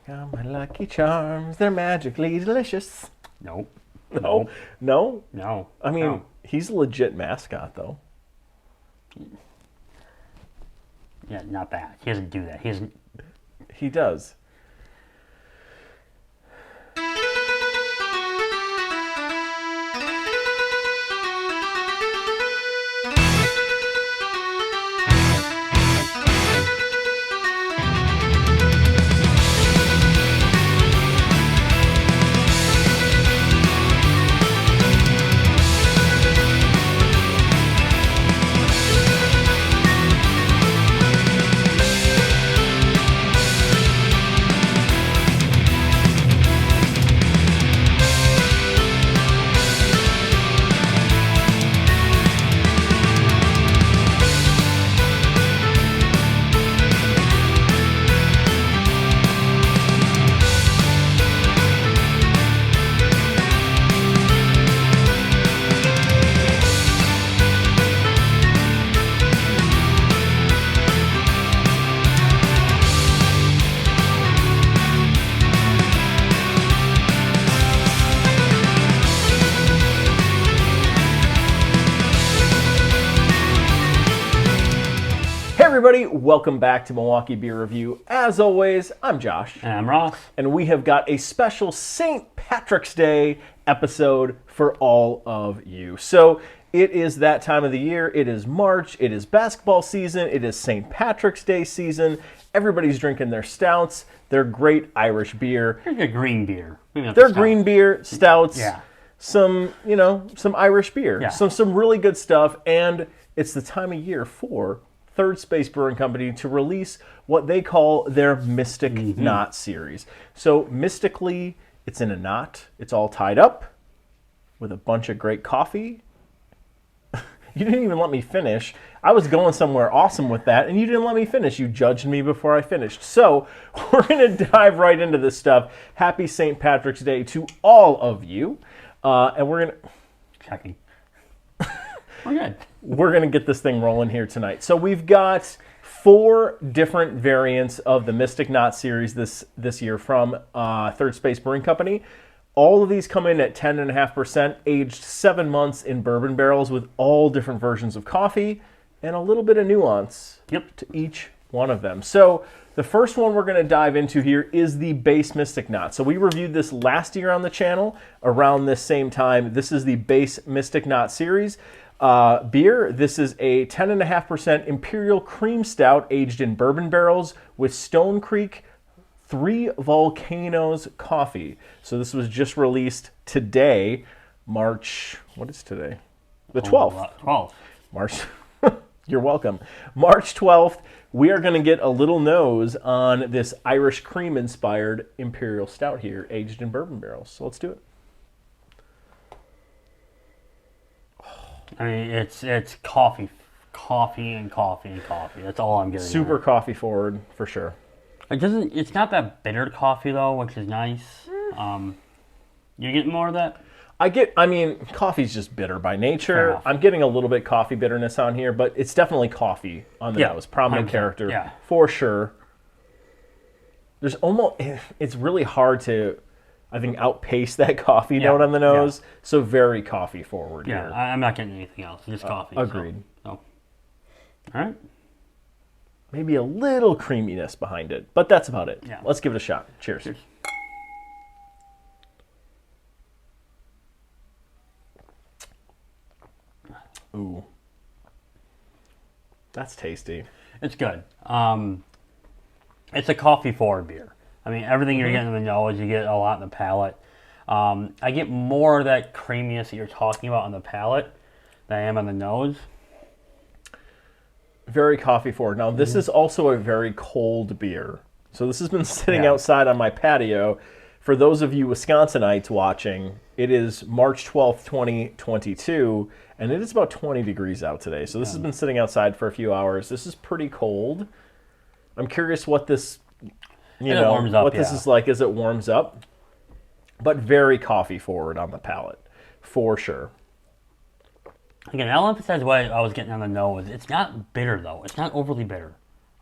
Got my lucky charms, they're magically delicious. Nope. No? No? No. I mean, No. he's a legit mascot, though. Yeah, not that. He doesn't do that. He doesn't. He does. Hey everybody, welcome back to Milwaukee Beer Review. As always, I'm Josh. And I'm Ross. And we have got a special St. Patrick's Day episode for all of you. So it is that time of the year. It is March. It is basketball season. It is St. Patrick's Day season. Everybody's drinking their stouts, their great Irish beer. They're green beer. Their green beer, stouts, Yeah. some Irish beer, Yeah. some really good stuff. And it's the time of year for Third Space Brewing Company to release what they call their Mystic Knot series. So mystically, it's in a knot. It's all tied up with a bunch of great coffee. You didn't even let me finish. I was going somewhere awesome with that, and you didn't let me finish. You judged me before I finished. So we're going to dive right into this stuff. Happy St. Patrick's Day to all of you. And we're going to... Checking. We're good. We're going to get this thing rolling here tonight. So we've got 4 different variants of the Mystic Knot series this year from Third Space Brewing Company. All of these come in at 10.5%, aged 7 months in bourbon barrels with all different versions of coffee and a little bit of nuance to each one of them. So the first one we're going to dive into here is the base Mystic Knot. So we reviewed this last year on the channel around this same time. This is the base Mystic Knot series. Beer. This is a 10.5% Imperial Cream Stout aged in bourbon barrels with Stone Creek 3 Volcanoes coffee. So this was just released today, March, what is today? The 12th. 12th. March, you're welcome. March 12th, we are going to get a little nose on this Irish cream inspired Imperial Stout here, aged in bourbon barrels. So let's do it. I mean, it's coffee, and coffee. That's all I'm getting. Super coffee forward for sure. It's not that bitter coffee though, which is nice. You getting more of that? Coffee's just bitter by nature. I'm getting a little bit coffee bitterness on here, but it's definitely coffee on the nose. Prominent 100%. character for sure. It's really hard to, I think, outpace that coffee note on the nose. Yeah. So very coffee forward here. I'm not getting anything else. Just coffee. Agreed. So. All right. Maybe a little creaminess behind it, but that's about it. Yeah. Let's give it a shot. Cheers. Cheers. Ooh. That's tasty. It's good. It's a coffee forward beer. I mean, everything you're getting in the nose, you get a lot in the palate. I get more of that creaminess that you're talking about on the palate than I am on the nose. Very coffee forward. Now, this is also a very cold beer. So this has been sitting outside on my patio. For those of you Wisconsinites watching, it is March 12th, 2022, and it is about 20 degrees out today. So this has been sitting outside for a few hours. This is pretty cold. I'm curious what this, this is like as it warms up. But very coffee forward on the palate, for sure. Again, I'll emphasize what I was getting on the nose. It's not bitter, though. It's not overly bitter.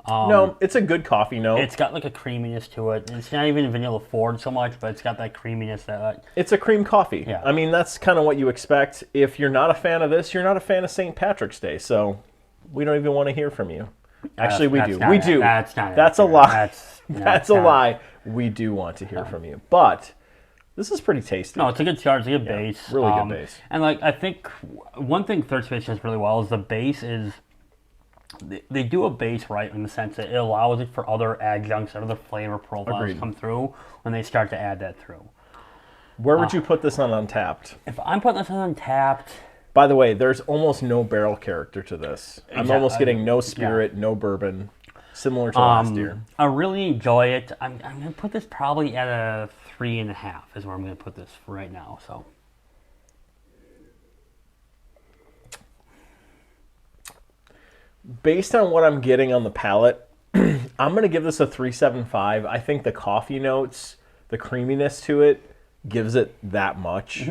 No, it's a good coffee note. It's got like a creaminess to it. It's not even vanilla forward so much, but it's got that creaminess that. It's a cream coffee. Yeah. I mean, that's kind of what you expect. If you're not a fan of this, you're not a fan of St. Patrick's Day. So we don't even want to hear from you. Actually, we do. We do. That's not. That's a lie. That's That's a lie. We do want to hear from you. But this is pretty tasty. No, it's a good start. It's a good base. Really good base. And like I think one thing Third Space does really well is the base is. They do a base right in the sense that it allows it for other adjuncts, other flavor profiles to come through when they start to add that through. Where would you put this on Untappd? If I'm putting this on Untappd... By the way, there's almost no barrel character to this. I'm almost getting no spirit, no bourbon, similar to last year. I really enjoy it. I'm going to put this probably at a 3.5 is where I'm going to put this right now. So. Based on what I'm getting on the palate, I'm going to give this a 3.75. I think the coffee notes, the creaminess to it, gives it that much.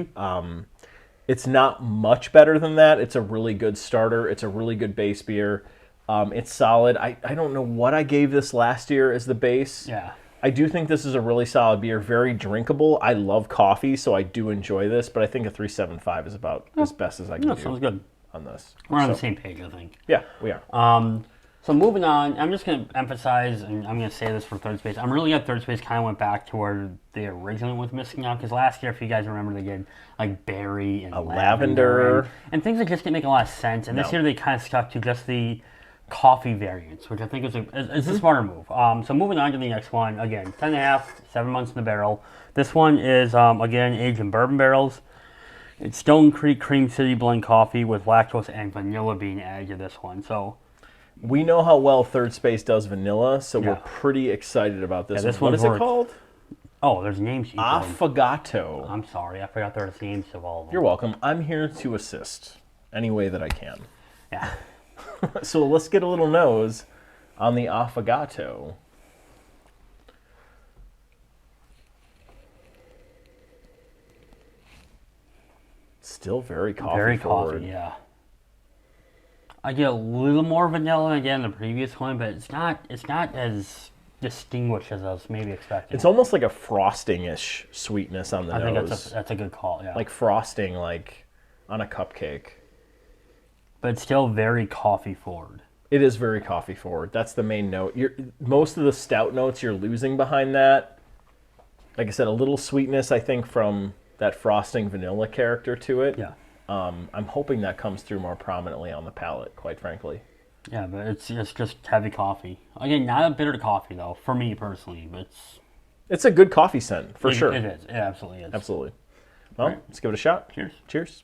It's not much better than that. It's a really good starter. It's a really good base beer. It's solid. I don't know what I gave this last year as the base. Yeah. I do think this is a really solid beer, very drinkable. I love coffee, so I do enjoy this, but I think a 3.75 is about as best as I can do. That sounds good. On this. We're on the same page, I think. Yeah, we are. So moving on, I'm just going to emphasize, and I'm going to say this for Third Space, I'm really at Third Space kind of went back to where they originally was missing out, because last year, if you guys remember, they did like berry and lavender. And things that just didn't make a lot of sense. And this year they kind of stuck to just the coffee variants, which I think is a smarter move. So moving on to the next one, again, 10.5, 7 months in the barrel. This one is, again, aged in bourbon barrels. It's Stone Creek Cream City Blend coffee with lactose and vanilla being added to this one. So we know how well Third Space does vanilla, so we're pretty excited about this. What is it called? Oh, there's names. Affigato. I'm sorry, I forgot there's names of all of them. You're welcome. I'm here to assist any way that I can. Yeah. So let's get a little nose on the Affigato. Still very coffee forward. Yeah. I get a little more vanilla again than the previous one, but it's not as distinguished as I was maybe expecting. It's almost like a frosting-ish sweetness on the nose. I think that's a good call, yeah. Like frosting, like on a cupcake. But it's still very coffee forward. It is very coffee forward. That's the main note. Most of the stout notes you're losing behind that. Like I said, a little sweetness, I think, from that frosting vanilla character to it. Yeah. I'm hoping that comes through more prominently on the palate, quite frankly. Yeah, but it's just heavy coffee. Again, not a bitter coffee, though, for me personally, but it's a good coffee scent, for sure. It is. It absolutely is. Absolutely. Well, let's give it a shot. Cheers. Cheers.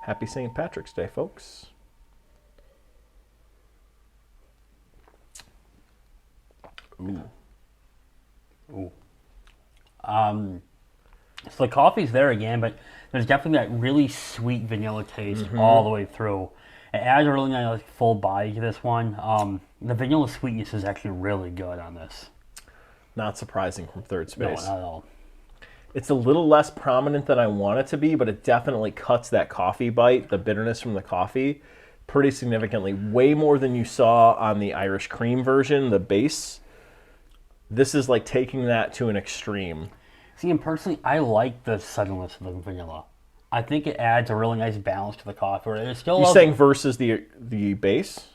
Happy St. Patrick's Day, folks. Ooh. Ooh. So the coffee's there again, but there's definitely that really sweet vanilla taste all the way through. It adds a really nice full body to this one. The vanilla sweetness is actually really good on this. Not surprising from Third Space. No, not at all. It's a little less prominent than I want it to be, but it definitely cuts that coffee bite, the bitterness from the coffee, pretty significantly. Way more than you saw on the Irish Cream version, the base. This is like taking that to an extreme. See, and personally, I like the suddenness of the vanilla. I think it adds a really nice balance to the coffee. It's still You're saying versus the base?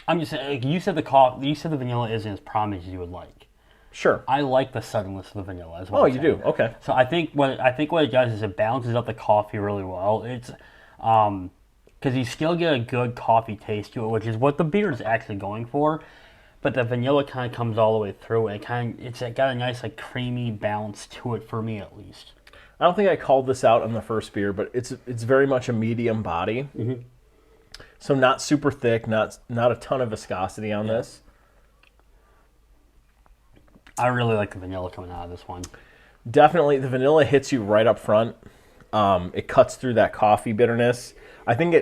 I'm just saying, like, you said the vanilla isn't as prominent as you would like. Sure. I like the suddenness of the vanilla as well. Oh, you do? Okay. So I think what it does is it balances out the coffee really well. It's because you still get a good coffee taste to it, which is what the beer is actually going for. But the vanilla kind of comes all the way through, and it's got a nice like creamy balance to it for me at least. I don't think I called this out on the first beer, but it's very much a medium body. Mm-hmm. So not super thick, not a ton of viscosity on this. I really like the vanilla coming out of this one. Definitely, the vanilla hits you right up front. It cuts through that coffee bitterness. I think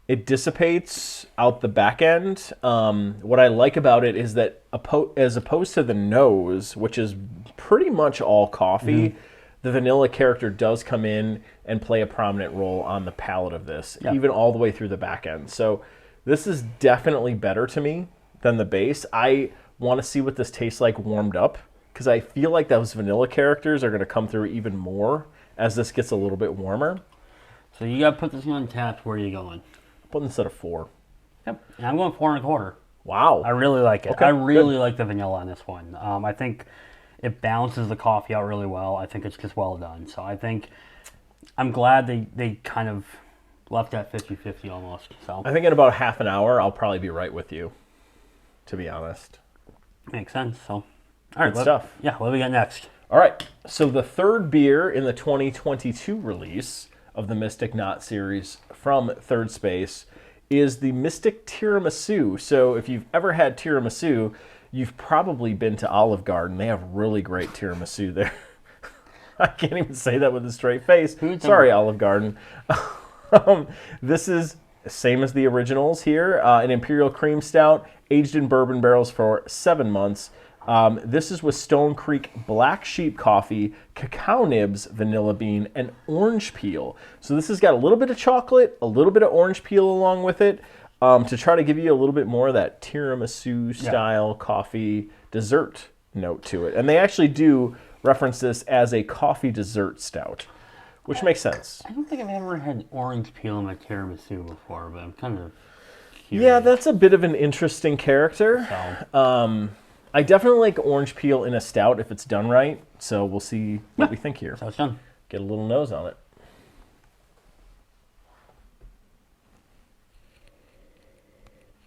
it dissipates out the back end. What I like about it is that as opposed to the nose, which is pretty much all coffee, the vanilla character does come in and play a prominent role on the palate of this, even all the way through the back end. So This is definitely better to me than the base. I want to see what this tastes like warmed up because I feel like those vanilla characters are going to come through even more as this gets a little bit warmer. So you got to put this on Untappd. Where are you going? Put this at a 4. Yep. And I'm going 4.25. Wow. I really like it. Okay, I really like the vanilla on this one. I think it balances the coffee out really well. I think it's just well done. So I think I'm glad they kind of left that 50-50 almost. So I think in about half an hour, I'll probably be right with you, to be honest. makes sense. So, all right, Good stuff. Yeah, what do we got next? All right. So the third beer in the 2022 release of the Mystic Knot series from Third Space is the Mystic Tiramisu. So if you've ever had tiramisu, you've probably been to Olive Garden. They have really great tiramisu there. I can't even say that with a straight face. Sorry, Olive Garden. This is same as the originals here. An Imperial Cream Stout, aged in bourbon barrels for 7 months. This is with Stone Creek Black Sheep Coffee, cacao nibs, vanilla bean, and orange peel. So this has got a little bit of chocolate, a little bit of orange peel along with it to try to give you a little bit more of that tiramisu-style coffee dessert note to it. And they actually do reference this as a coffee dessert stout, which makes sense. I don't think I've ever had orange peel in my tiramisu before, but I'm kind of curious. Yeah, that's a bit of an interesting character. So, I definitely like orange peel in a stout if it's done right. So we'll see what we think here. so it's done. Get a little nose on it.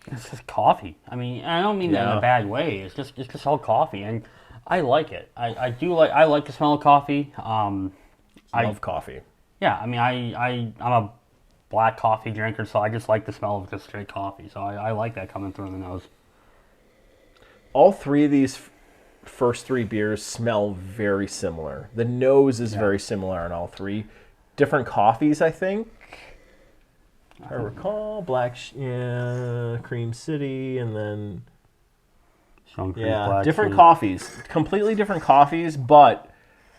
It's just coffee. I mean, I don't mean that in a bad way. It's just all coffee, and I like it. I like the smell of coffee. I love coffee. Yeah, I mean, I'm a black coffee drinker, so I just like the smell of just straight coffee. So I like that coming through the nose. All three of these first three beers smell very similar. The nose is very similar on all three. Different coffees, I think. If I recall, Cream City, and then different coffees. Completely different coffees, but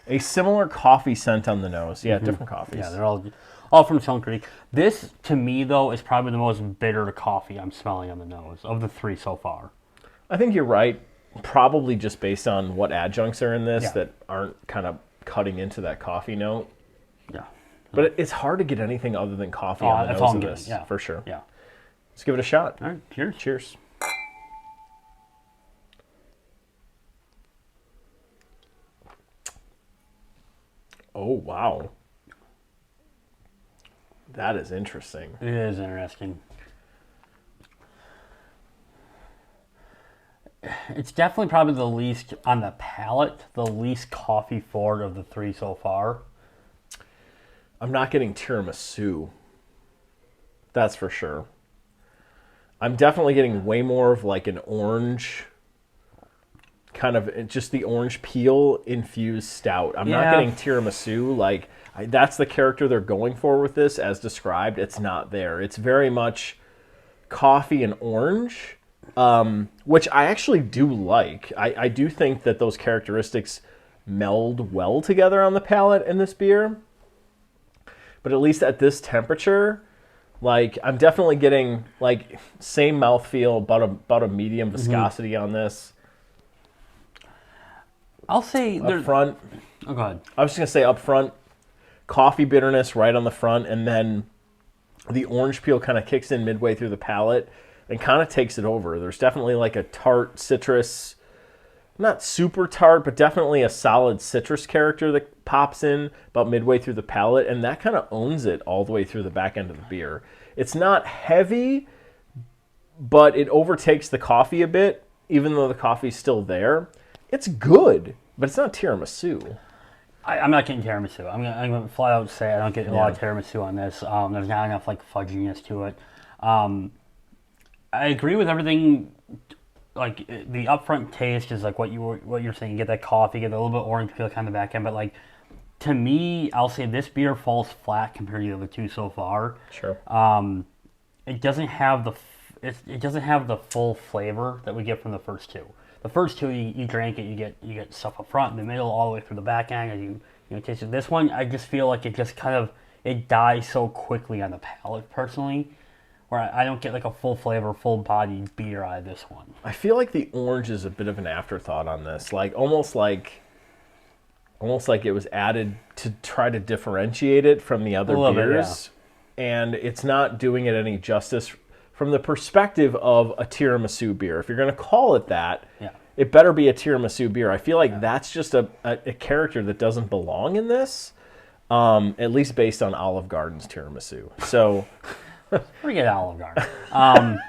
a similar coffee scent on the nose. Yeah, different coffees. Yeah, they're all from Stone Creek. This, to me, though, is probably the most bitter coffee I'm smelling on the nose of the three so far. I think you're right. Probably just based on what adjuncts are in this that aren't kind of cutting into that coffee note. Yeah. But it's hard to get anything other than coffee on the nose of this, for sure. Yeah. Let's give it a shot. All right, cheers. Cheers. Oh, wow. That is interesting. It is interesting. It's definitely probably the least, on the palate, the least coffee forward of the three so far. I'm not getting tiramisu. That's for sure. I'm definitely getting way more of like an orange, kind of just the orange peel infused stout. I'm not getting tiramisu. Like, that's the character they're going for with this, as described. It's not there. It's very much coffee and orange, which I actually do like. I do think that those characteristics meld well together on the palate in this beer. But at least at this temperature, like, I'm definitely getting like same mouthfeel, about a medium viscosity on this. I'll say up front. Oh, go ahead. I was just gonna say up front, coffee bitterness right on the front, and then the orange peel kind of kicks in midway through the palate and kind of takes it over. There's definitely like a tart citrus, not super tart, but definitely a solid citrus character that pops in about midway through the palate, and that kind of owns it all the way through the back end of the beer. It's not heavy, but it overtakes the coffee a bit, even though the coffee's still there. It's good, but it's not tiramisu. I'm not getting tiramisu. I'm gonna flat out say I don't get a lot of tiramisu on this. There's not enough like fudginess to it. I agree with everything. Like the upfront taste is like what you're saying. You get that coffee, you get a little bit of orange peel kind of back end, but like to me, I'll say this beer falls flat compared to the other two so far. Sure. It doesn't have the full flavor that we get from the first two. The first two, you drank it, you get stuff up front, in the middle, all the way through the back end, and you taste it. This one, I just feel like it just kind of it dies so quickly on the palate personally. where I don't get like a full flavor, full bodied beer out of this one. I feel like the orange is a bit of an afterthought on this, like almost like it was added to try to differentiate it from the other beers, and it's not doing it any justice from the perspective of a tiramisu beer. If you're going to call it that, it better be a tiramisu beer. I feel like that's just a character that doesn't belong in this, at least based on Olive Garden's tiramisu. So, forget Olive Garden.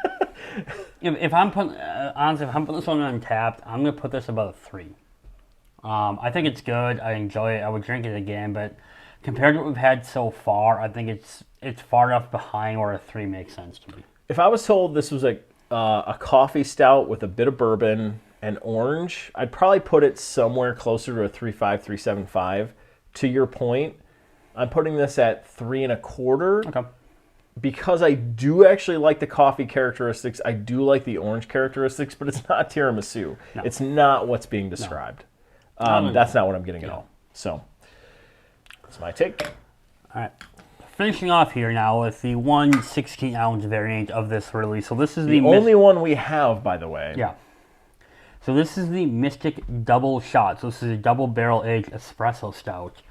If I'm putting this one on Untappd, I'm gonna put this about a 3. I think it's good. I enjoy it. I would drink it again, but compared to what we've had so far, I think it's far enough behind where a 3 makes sense to me. If I was told this was a coffee stout with a bit of bourbon and orange, I'd probably put it somewhere closer to a 3.5, 3.75. To your point, I'm putting this at 3.25. Okay. Because I do actually like the coffee characteristics, I do like the orange characteristics, but it's not tiramisu. No. It's not what's being described. No. That's not what I'm getting at all. So, that's my take. All right. Finishing off here now with the 1 16-ounce variant of this release. So this is the only one we have, by the way. Yeah. So this is the Mystic Double Shot. So this is a double barrel aged espresso stout.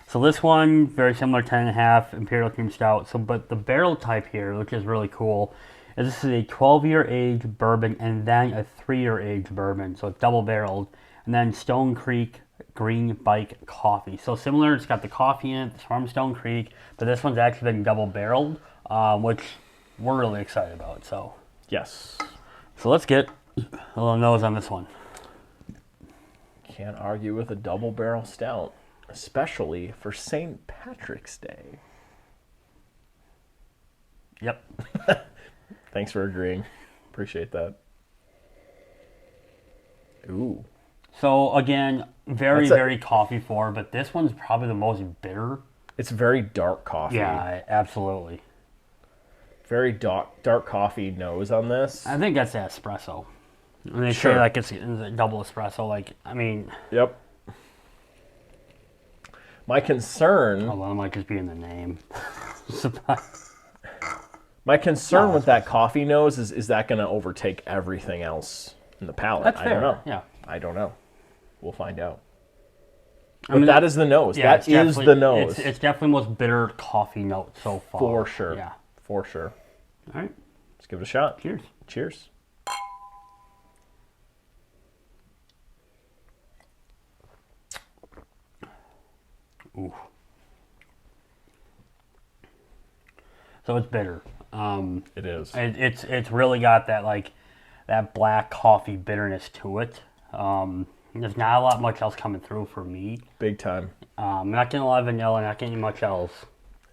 So this one, very similar 10.5 Imperial Cream Stout. So, but the barrel type here, which is really cool, is this is a 12-year aged bourbon and then a 3-year aged bourbon. So it's double barreled. And then Stone Creek Green Bike Coffee. So similar, it's got the coffee in it, it's from Stone Creek, but this one's actually been double barreled, which we're really excited about. So yes. So let's get a little nose on this one. Can't argue with a double barrel stout, especially for St. Patrick's Day. Yep. Thanks for agreeing. Appreciate that. Ooh. So again, very coffee forward, but this one's probably the most bitter. It's very dark coffee. Yeah, absolutely. Very dark coffee nose on this. I think that's the espresso. And they say like it's a double espresso. Like, I mean. Yep. My concern. Oh, well, it might just be in the name. My concern with that coffee nose is that going to overtake everything else in the palate? That's fair. I don't know. Yeah. I don't know. We'll find out. But that is the nose. Yeah, that is the nose. It's definitely the most bitter coffee note so far. For sure. Yeah. For sure. All right. Let's give it a shot. Cheers. Cheers. Ooh. So it's bitter. It is. It's really got that like that black coffee bitterness to it. There's not a lot much else coming through for me. Big time. Not getting a lot of vanilla, not getting much else.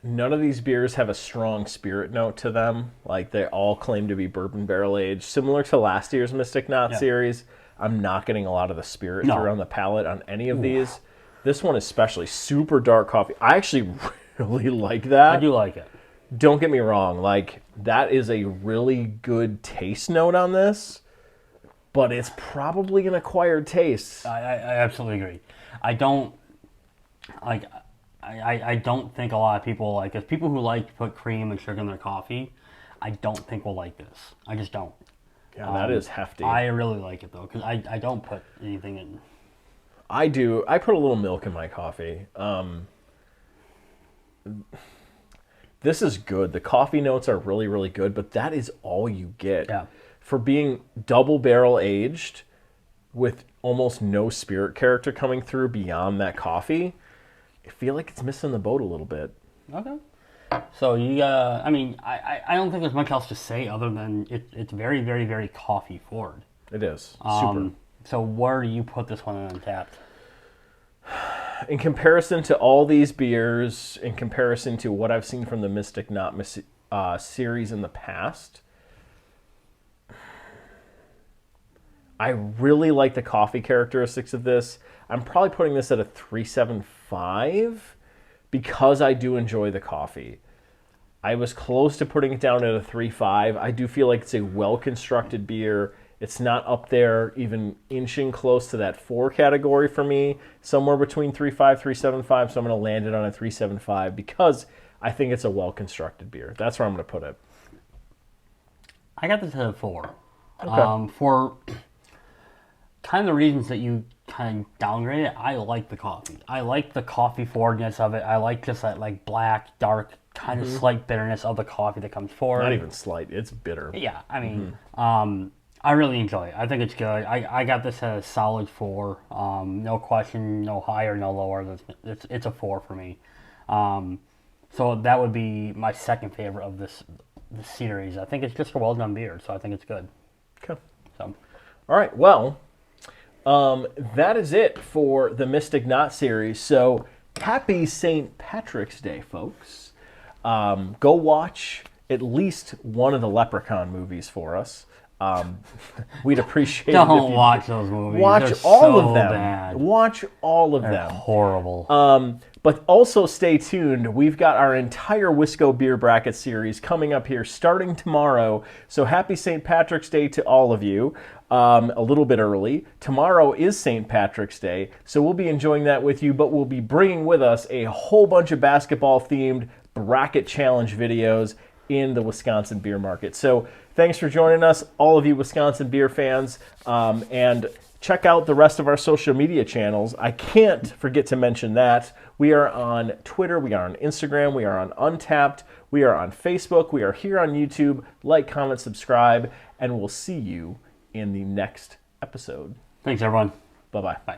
None of these beers have a strong spirit note to them. Like, they all claim to be bourbon barrel aged. Similar to last year's Mystic Knot series, I'm not getting a lot of the spirit through on the palate on any of these. This one especially, super dark coffee. I actually really like that. I do like it. Don't get me wrong. Like, that is a really good taste note on this. But it's probably an acquired taste. I absolutely agree. I don't think a lot of people like this. People who like to put cream and sugar in their coffee, I don't think will like this. I just don't. Yeah, that is hefty. I really like it though, because I don't put anything in. I do. I put a little milk in my coffee. This is good. The coffee notes are really, really good, but that is all you get. Yeah. For being double barrel aged with almost no spirit character coming through beyond that coffee, I feel like it's missing the boat a little bit. Okay. So you, I mean, I don't think there's much else to say other than it's very, very, very coffee forward. It is. Super. So where do you put this one on Untappd? In comparison to all these beers, in comparison to what I've seen from the Mystic Knot series in the past, I really like the coffee characteristics of this. I'm probably putting this at a 3.75 because I do enjoy the coffee. I was close to putting it down at a 3.5. I do feel like it's a well-constructed beer. It's not up there even inching close to that 4 category for me. Somewhere between 3.5, 3.75, so I'm going to land it on a 3.75 because I think it's a well-constructed beer. That's where I'm going to put it. I got this at a 4. Okay. For kind of the reasons that you kind of downgrade it, I like the coffee. I like the coffee forwardness of it. I like just that like black, dark, kind of slight bitterness of the coffee that comes forward. Not even slight. It's bitter. Yeah, I mean, I really enjoy it. I think it's good. I got this at a solid 4. No question, no higher, no lower. It's a 4 for me. So that would be my second favorite of this series. I think it's just a well done beer, so I think it's good. Okay. So, All right. Well, that is it for the Mystic Knot series. So happy St. Patrick's Day, folks. Go watch at least one of the Leprechaun movies for us. We'd appreciate it. don't watch those movies. Watch They're all so of them. Bad. Watch all of They're them. horrible. But also stay tuned. We've got our entire Wisco Beer Bracket series coming up here starting tomorrow. So happy St. Patrick's Day to all of you. A little bit early. Tomorrow is St. Patrick's Day, so we'll be enjoying that with you, but we'll be bringing with us a whole bunch of basketball-themed bracket challenge videos in the Wisconsin beer market. So thanks for joining us, all of you Wisconsin beer fans, and check out the rest of our social media channels. I can't forget to mention that. We are on Twitter, we are on Instagram, we are on Untappd, we are on Facebook, we are here on YouTube. Like, comment, subscribe, and we'll see you in the next episode. Thanks, everyone. Bye-bye. Bye.